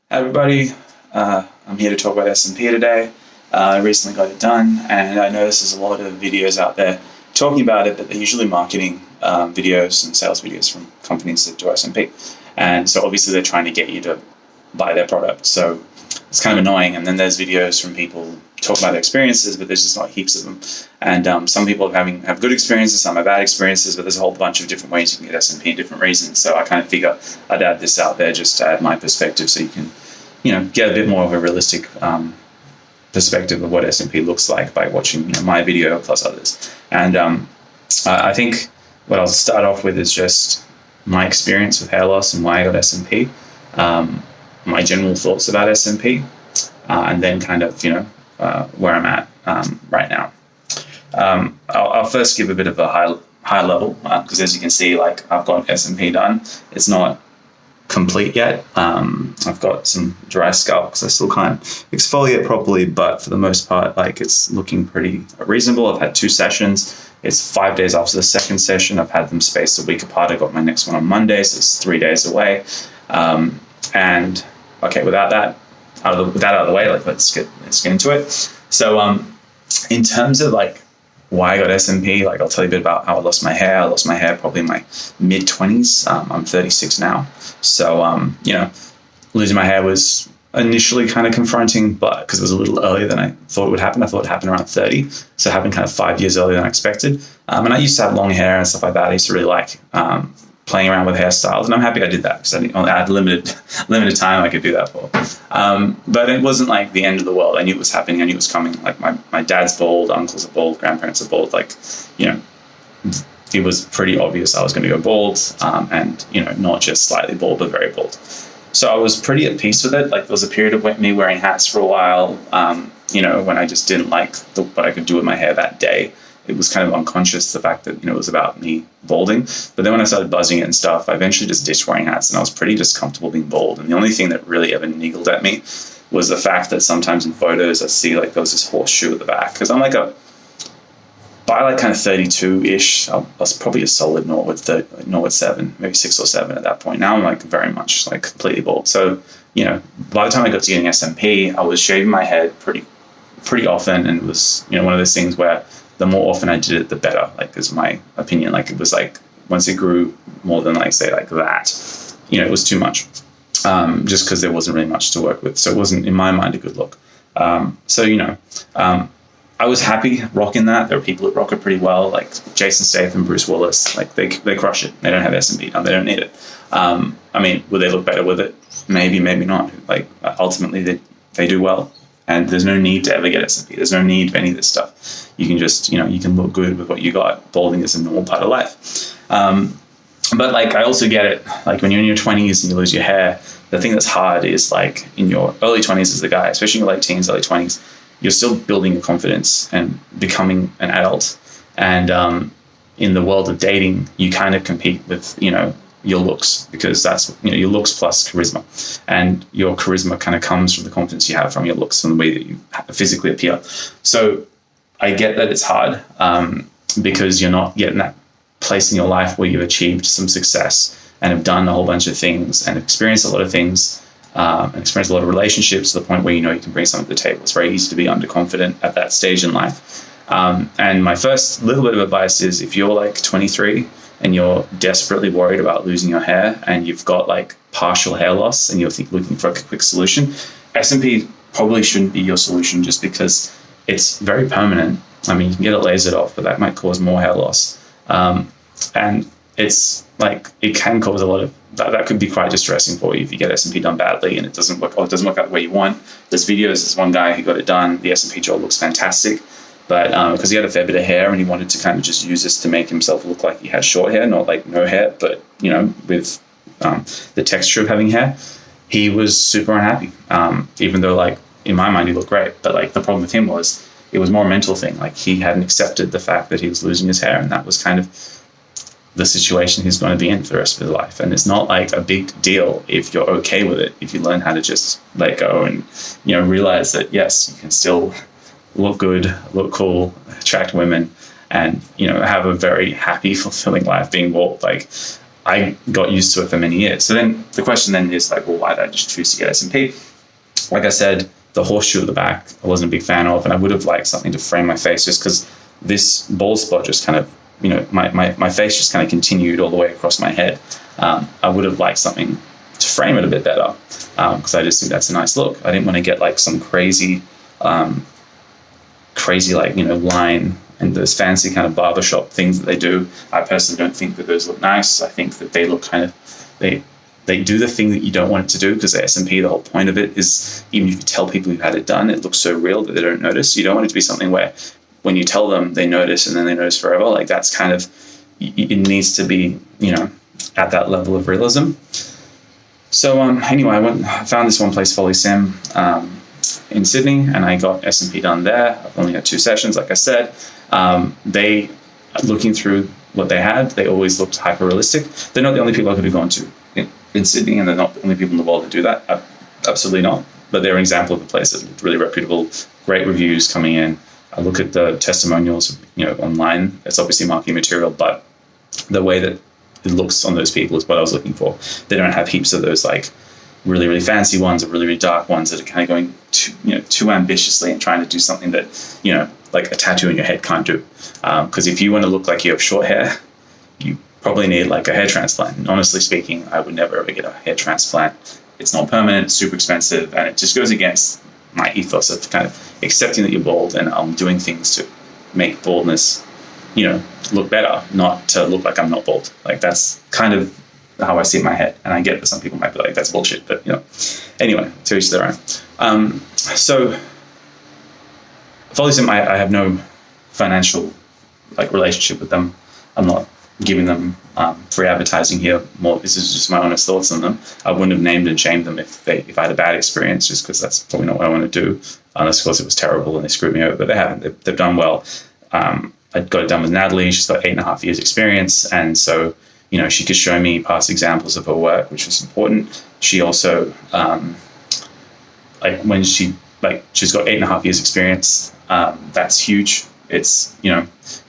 Hi everybody, I'm here to talk about SMP today. I recently got it done, and I notice there's a lot of videos out there talking about it, but they're usually marketing videos and sales videos from companies that do SMP. And so obviously they're trying to get you to buy their product. So it's kind of annoying. And then there's videos from people talking about their experiences, but there's just not heaps of them. And some people have good experiences, some have bad experiences, but there's a whole bunch of different ways you can get SMP and different reasons. So I kind of figure I'd add this out there just to add my perspective so you can, get a bit more of a realistic perspective of what SMP looks like by watching my video plus others. And I think what I'll start off with is just my experience with hair loss and why I got SMP, my general thoughts about SMP, and then kind of, where I'm at right now. I'll first give a bit of a high level, because as you can see, like, I've got SMP done. It's not complete yet. I've got some dry scalp because I still can't exfoliate properly, but for the most part, like, it's looking pretty reasonable. I've had 2 sessions. It's 5 days after the second session. I've had them spaced a week apart. I got my next one on Monday, so it's 3 days away. And okay, with that out of the way, like, let's get into it. So in terms of like why I got SMP, like, I'll tell you a bit about how I lost my hair. I lost my hair probably in my mid-20s. I'm 36 now. So, losing my hair was initially kind of confronting, but because it was a little earlier than I thought it would happen. I thought it happened around 30. So it happened kind of 5 years earlier than I expected. And I used to have long hair and stuff like that. I used to really like playing around with hairstyles, and I'm happy I did that because I had limited time I could do that for. But it wasn't like the end of the world. I knew it was happening. I knew it was coming. Like, my dad's bald, uncles are bald, grandparents are bald. Like, it was pretty obvious I was going to go bald, and not just slightly bald, but very bald. So I was pretty at peace with it. Like, there was a period of me wearing hats for a while, when I just didn't like what I could do with my hair that day. It was kind of unconscious, the fact that, it was about me balding. But then when I started buzzing it and stuff, I eventually just ditched wearing hats, and I was pretty just comfortable being bald. And the only thing that really ever niggled at me was the fact that sometimes in photos I see, like, there was this horseshoe at the back. Because I'm like by like kind of 32-ish, I was probably a solid 0.7, maybe 6 or 7 at that point. Now I'm like very much like completely bald. So, by the time I got to getting SMP, I was shaving my head pretty often, and it was, one of those things where the more often I did it, the better, like, is my opinion. Like, it was like, once it grew more than, like, say, like that, it was too much, just because there wasn't really much to work with. So it wasn't, in my mind, a good look. I was happy rocking that. There are people that rock it pretty well, like Jason Statham, Bruce Willis. Like, they crush it. They don't have SMP done. They don't need it. Would they look better with it? Maybe, maybe not. Like, ultimately, they do well. And there's no need to ever get SMP. There's no need for any of this stuff. You can just, you can look good with what you got. Balding is a normal part of life. But, like, I also get it. Like, when you're in your 20s and you lose your hair, the thing that's hard is, like, in your early 20s as a guy, especially in your late teens, early 20s, you're still building your confidence and becoming an adult. And in the world of dating, you kind of compete with, your looks, because that's, your looks plus charisma, and your charisma kind of comes from the confidence you have from your looks and the way that you physically appear. So I get that it's hard, because you're not yet in that place in your life where you've achieved some success and have done a whole bunch of things and experienced a lot of things, and experienced a lot of relationships to the point where you can bring something to the table. It's very easy to be underconfident at that stage in life. And my first little bit of advice is, if you're like 23 and you're desperately worried about losing your hair, and you've got like partial hair loss, and you're looking for a quick solution, SMP probably shouldn't be your solution, just because it's very permanent. You can get it lasered off, but that might cause more hair loss. And it's like, it can cause a lot of, that could be quite distressing for you if you get SMP done badly and it doesn't work out the way you want. There's videos, there's one guy who got it done, the SMP job looks fantastic. But because he had a fair bit of hair, and he wanted to kind of just use this to make himself look like he had short hair, not like no hair, but, with the texture of having hair, he was super unhappy. Even though, like, in my mind, he looked great. But, like, the problem with him was, it was more a mental thing. Like, he hadn't accepted the fact that he was losing his hair, and that was kind of the situation he's going to be in for the rest of his life. And it's not like a big deal if you're okay with it, if you learn how to just let go and, realize that, yes, you can still look good, look cool, attract women, and have a very happy, fulfilling life being bald. Like, I got used to it for many years. So then the question then is like, well, why did I just choose to get SMP? Like I said, the horseshoe at the back, I wasn't a big fan of, and I would have liked something to frame my face, just because this bald spot just kind of, my face just kind of continued all the way across my head. I would have liked something to frame it a bit better, because I just think that's a nice look. I didn't want to get like some crazy like, line and those fancy kind of barbershop things that they do. I personally don't think that those look nice. I think that they look kind of, they do the thing that you don't want it to do, because the SMP, the whole point of it is, even if you tell people who've had it done, it looks so real that they don't notice. You don't want it to be something where when you tell them, they notice and then they notice forever. Like, that's kind of, it needs to be, at that level of realism. So anyway, I found this one place, Folly Sim, in Sydney, and I got SMP done there. I've only had 2 sessions, like I said. They, looking through what they had, they always looked hyper realistic. They're not the only people I could have gone to in Sydney, and they're not the only people in the world that do that. Absolutely not. But they're an example of a place that looked really reputable, great reviews coming in. I look at the testimonials, online. It's obviously marketing material, but the way that it looks on those people is what I was looking for. They don't have heaps of those like really, really fancy ones or really, really dark ones that are kind of going too ambitiously and trying to do something that, like a tattoo in your head can't do. Because if you want to look like you have short hair, you probably need like a hair transplant. And honestly speaking, I would never ever get a hair transplant. It's not permanent, it's super expensive, and it just goes against my ethos of kind of accepting that you're bald and I'm doing things to make baldness, look better, not to look like I'm not bald. Like, that's kind of how I see it in my head. And I get that some people might be like, that's bullshit, but anyway, to each their own. So Folly Sim, I have no financial like relationship with them. I'm not giving them free advertising here. More, this is just my honest thoughts on them. I wouldn't have named and shamed them if I had a bad experience, just because that's probably not what I want to do, unless of course it was terrible and they screwed me over. But they haven't. They've done well. I got it done with Natalie. She's got 8.5 years experience, and so she could show me past examples of her work, which was important. She also when she's got 8.5 years experience. That's huge. It's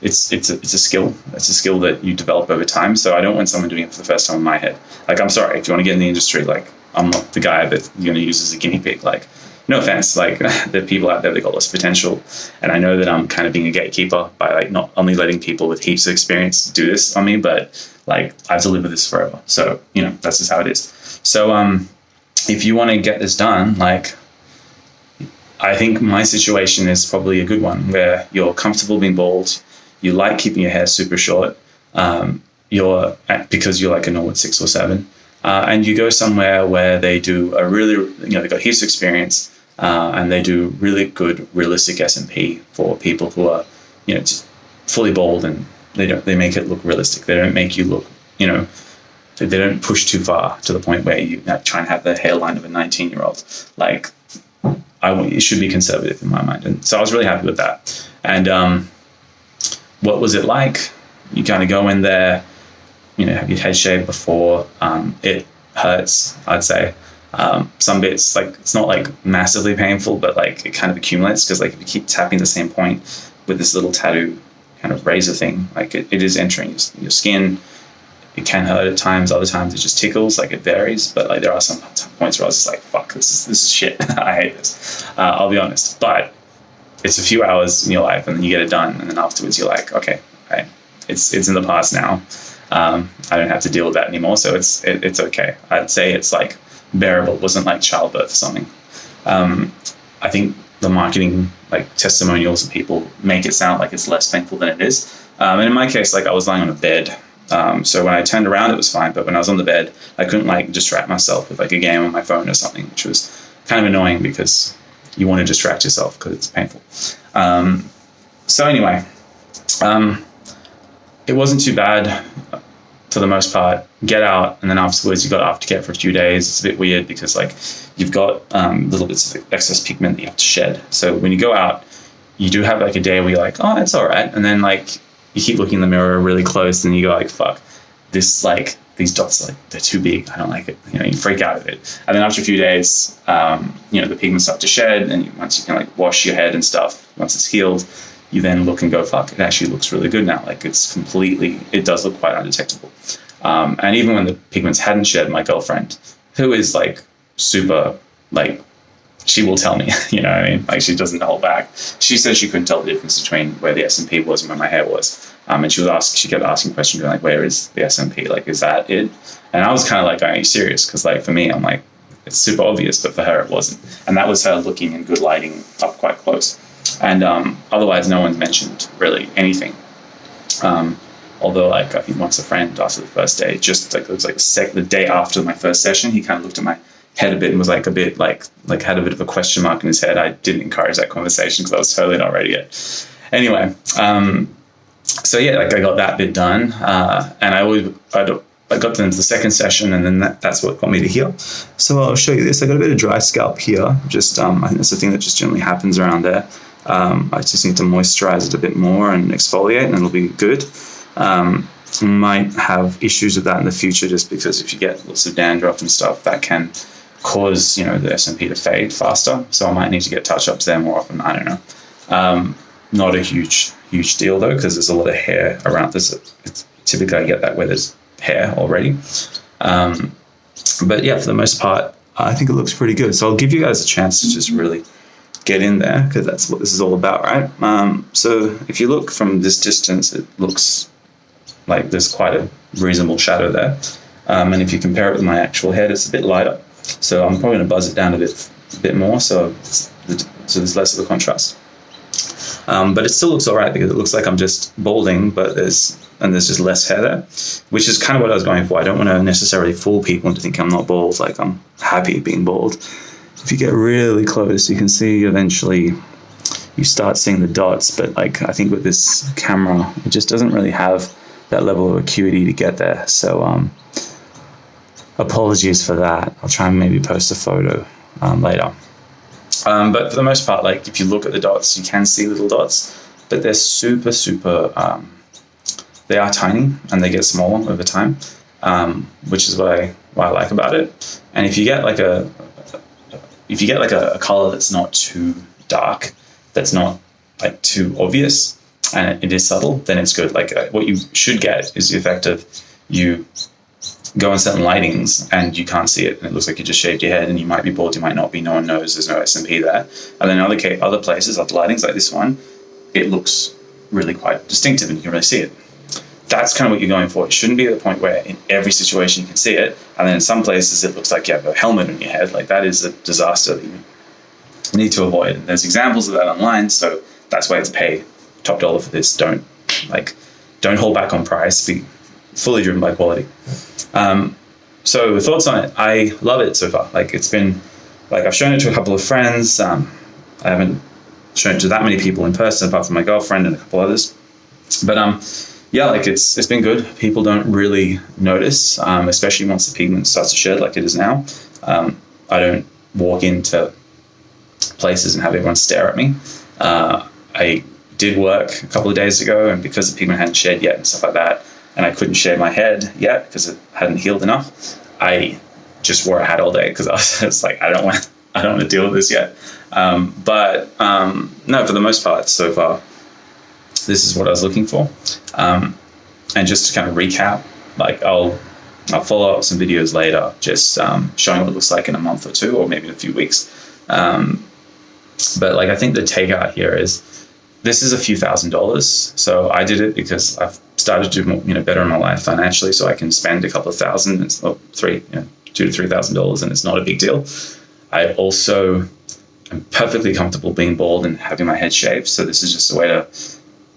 it's a skill. It's a skill that you develop over time. So I don't want someone doing it for the first time in my head. Like, I'm sorry, if you want to get in the industry, like, I'm not the guy that you're going to use as a guinea pig. Like, no offense, like, there are people out there that got lots of potential, and I know that I'm kind of being a gatekeeper by like not only letting people with heaps of experience do this on me, but like, I've delivered this forever. So that's just how it is. So if you want to get this done, like, I think my situation is probably a good one, where you're comfortable being bald, you like keeping your hair super short, because you're like a normal 6 or 7, and you go somewhere where they do a really, they've got heaps of experience, and they do really good, realistic SMP for people who are, fully bald, and they make it look realistic. They don't make you look, they don't push too far to the point where you try and have the hairline of a 19-year-old. Like, it should be conservative in my mind. And so I was really happy with that. And what was it like? You kind of go in there, have your head shaved before. It hurts, I'd say. Some bits, like, it's not like massively painful, but like it kind of accumulates, because like if you keep tapping the same point with this little tattoo kind of razor thing, like it is entering your skin. It can hurt at times. Other times it just tickles. Like, it varies. But like, there are some points where I was just like, "Fuck, this is shit. I hate this." I'll be honest. But it's a few hours in your life, and then you get it done, and then afterwards you're like, "Okay, right, it's in the past now. I don't have to deal with that anymore." So it's okay. I'd say it's like bearable. It wasn't like childbirth or something. I think the marketing, like, testimonials of people make it sound like it's less painful than it is. And in my case, like, I was lying on a bed. So when I turned around, it was fine. But when I was on the bed, I couldn't like distract myself with like a game on my phone or something, which was kind of annoying, because you want to distract yourself because it's painful. So anyway, it wasn't too bad for the most part. Get out, and then afterwards you got aftercare for a few days. It's a bit weird because like you've got little bits of excess pigment that you have to shed. So when you go out, you do have like a day where you're like, oh, it's all right. And then like you keep looking in the mirror really close, and you go like, fuck, this, like, these dots, like, they're too big. I don't like it. You freak out of it. And then after a few days, the pigments start to shed, and once you can like wash your head and stuff, once it's healed, you then look and go, fuck, it actually looks really good now. Like, it does look quite undetectable. And even when the pigments hadn't shed, my girlfriend, who is like super, like, she will tell me, you know what I mean? Like, she doesn't hold back. She said she couldn't tell the difference between where the SMP was and where my hair was. And she kept asking questions, going like, where is the SMP? Like, is that it? And I was kind of like, are you serious? Because like, for me, I'm like, it's super obvious, but for her, it wasn't. And that was her looking in good lighting up quite close. And otherwise, no one's mentioned really anything. Although, like, I think once a friend after the first day, just like, it was like the day after my first session, he kind of looked at my head a bit and was like a bit like had a bit of a question mark in his head. I didn't encourage that conversation because I was totally not ready yet. Anyway, so yeah, like I got that bit done, and I got them to the second session, and then that's what got me to here. So I'll show you this. I got a bit of dry scalp here. Just I think that's the thing that just generally happens around there. I just need to moisturize it a bit more and exfoliate, and it'll be good. Might have issues with that in the future, just because if you get lots of dandruff and stuff, that can cause, you know, the SMP to fade faster. So I might need to get touch-ups there more often. I don't know. Not a huge deal though, because there's a lot of hair around this. It's typically I get that where there's hair already. But yeah, for the most part, I think it looks pretty good. So I'll give you guys a chance to just really get in there, because that's what this is all about, right? So if you look from this distance, it looks like there's quite a reasonable shadow there. And if you compare it with my actual head, it's a bit lighter. So I'm probably going to buzz it down a bit more, so there's less of the contrast. But it still looks all right, because it looks like I'm just balding, but there's just less hair there, which is kind of what I was going for. I don't want to necessarily fool people into thinking I'm not bald, like I'm happy being bald. If you get really close, you can see eventually you start seeing the dots, but like I think with this camera, it just doesn't really have that level of acuity to get there. So apologies for that. I'll try and maybe post a photo later. But for the most part, like if you look at the dots, you can see little dots, but they're super, they are tiny and they get smaller over time, which is what I like about it. And if you get like a color that's not too dark, that's not like too obvious, and it is subtle, then it's good. Like what you should get is the effect of you go on certain lightings and you can't see it, and it looks like you just shaved your head, and you might be bald, you might not be, no one knows, there's no SMP there. And then other places, other lightings like this one, it looks really quite distinctive and you can really see it. That's kind of what you're going for. It shouldn't be the point where in every situation you can see it, and then in some places it looks like you have a helmet on your head. Like that is a disaster that you need to avoid. And there's examples of that online, so that's why it's pay top dollar for this. Don't hold back on price. Be fully driven by quality. So thoughts on it? I love it so far. Like it's been, like I've shown it to a couple of friends. I haven't shown it to that many people in person, apart from my girlfriend and a couple others. But yeah, like it's been good. People don't really notice, especially once the pigment starts to shed, like it is now. I don't walk into places and have everyone stare at me. I did work a couple of days ago, and because the pigment hadn't shed yet and stuff like that, and I couldn't shave my head yet because it hadn't healed enough, I just wore a hat all day because I was like, I don't want to deal with this yet. But no, for the most part, so far, this is what I was looking for. And just to kind of recap, like I'll follow up some videos later, just showing what it looks like in a month or two, or maybe in a few weeks. But like I think the takeout here is, this is a few $1,000s. So I did it because I've started to do better in my life financially, so I can spend a couple of thousand, it's $2,000 to $3,000, and it's not a big deal. I also am perfectly comfortable being bald and having my head shaved, so this is just a way to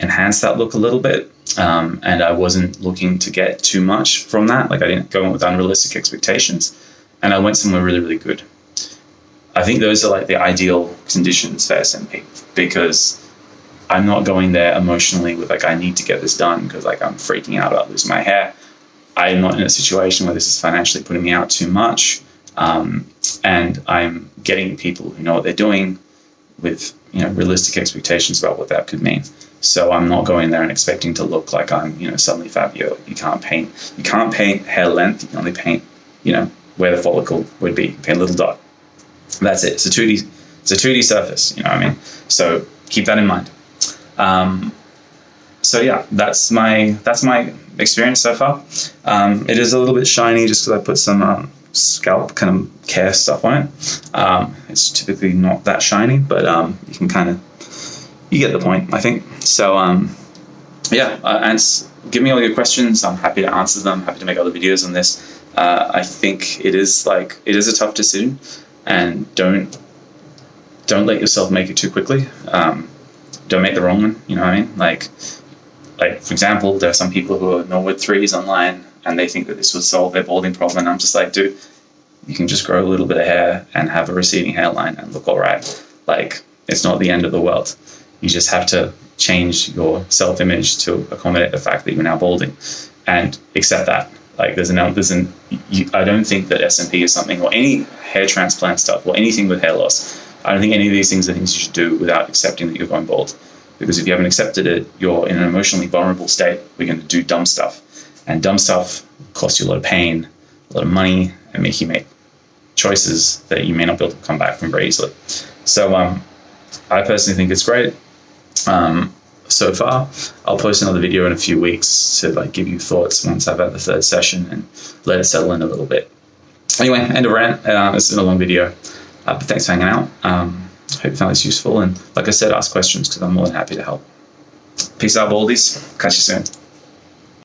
enhance that look a little bit. And I wasn't looking to get too much from that. Like I didn't go in with unrealistic expectations, and I went somewhere really, really good. I think those are like the ideal conditions for SMP, because I'm not going there emotionally with like, I need to get this done because like I'm freaking out about losing my hair. I'm not in a situation where this is financially putting me out too much. And I'm getting people who know what they're doing with, realistic expectations about what that could mean. So I'm not going there and expecting to look like I'm, suddenly Fabio. You can't paint hair length. You can only paint, where the follicle would be. Paint a little dot. That's it. It's a 2D surface. You know what I mean? So keep that in mind. So yeah, that's my experience so far. It is a little bit shiny just because I put some scalp kind of care stuff on it. It's typically not that shiny, but you can kind of, you get the point, I think. So yeah, and give me all your questions. I'm happy to answer them. Happy to make other videos on this. I think it is a tough decision, and don't let yourself make it too quickly. Don't make the wrong one. You know what I mean? Like for example, there are some people who are Norwood 3s online, and they think that this would solve their balding problem. And I'm just like, dude, you can just grow a little bit of hair and have a receding hairline and look all right. Like, it's not the end of the world. You just have to change your self-image to accommodate the fact that you're now balding, and accept that. Like, I don't think that SMP is something, or any hair transplant stuff, or anything with hair loss. I don't think any of these things are things you should do without accepting that you're going bald. Because if you haven't accepted it, you're in an emotionally vulnerable state. We're going to do dumb stuff. And dumb stuff costs you a lot of pain, a lot of money, and make you make choices that you may not be able to come back from very easily. So I personally think it's great. So far, I'll post another video in a few weeks to like give you thoughts once I've had the third session and let it settle in a little bit. Anyway, end of rant. This is a long video, but thanks for hanging out. Hope you found this useful, and like I said, ask questions because I'm more than happy to help. Peace out, baldies. Catch you soon.